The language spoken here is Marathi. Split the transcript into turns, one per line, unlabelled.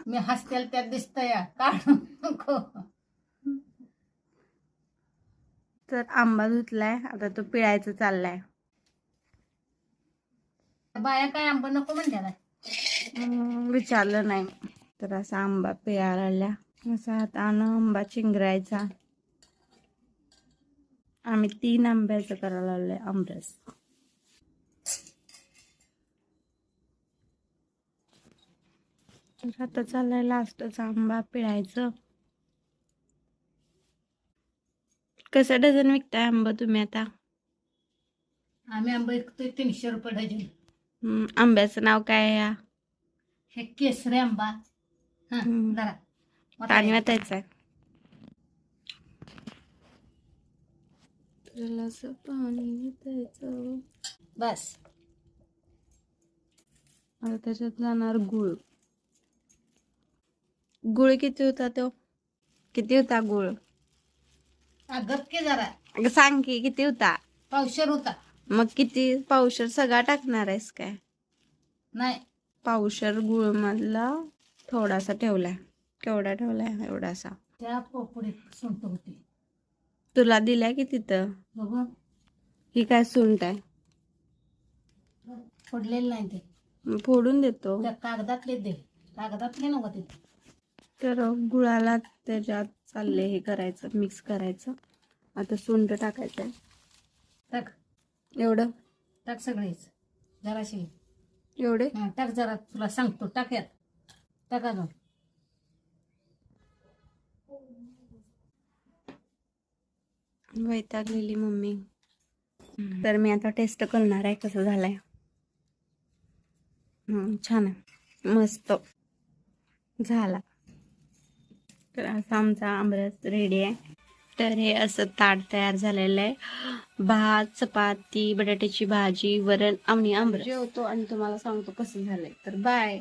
मी हसतेल त्यात दिसतंय काढू नको.
तर आंबा धुतलाय, आता तो पिळायचा चाललाय.
बाया काय आंबा नको म्हणल्या
विचारलं नाही. तर असा आंबा पिळायला लागल्या. असा हातानं आंबा चिंगरायचा. आम्ही 3 आंब्याचं करायला लागलोय आमरस. तर आता चाललाय लास्टचा आंबा पिळायचं. कसं डझन विकताय आंबा तुम्ही आता?
आम्ही आंबा विकतोय 300 रुपये डझन.
आंब्याचं नाव काय आहे?
हे केसरी आंबा. जरा
पाणी वाटायचं आहे. पाणी वाटायचं
बस.
आता त्याच्यात जाणार गुळ. गुळ किती होता तो? किती होता गुळ?
गप की जरा.
अगं सांग की किती होता?
पावशेर होता.
मग किती पावशेर सगळा टाकणार आहेस काय?
नाही,
पावशेर गुळ मधला थोडासा ठेवलाय. केवढा ठेवलाय? एवढासा.
त्या पोपडीत सुंट होती.
तुला दिल्या की तिथं?
बघू
ही काय सुंट आहे?
फोडलेलं नाही ते.
फोडून देतो.
त्या कागदातले दे. कागदातले नको ते.
तर गुळाला त्याच्यात चालले हे करायचं, मिक्स करायचं. आता सुंठ टाकायचंय.
टाक
एवढं
टाक सगळेच जराशी.
एवढे
टाक जरा, तुला सांगतो. टाक यात. टाक अजून.
वैतागलेली मम्मी. तर मी आता टेस्ट करणार आहे कसं झालंय. छान आहे, मस्त झाला. तर असा आमचा आमरस रेडी आहे. तर हे असं ताट तयार झालेलं आहे. भात, चपाती, बटाट्याची भाजी, वरण आणि आमरस जेवतो आणि तुम्हाला सांगतो कसं झालंय. तर बाय.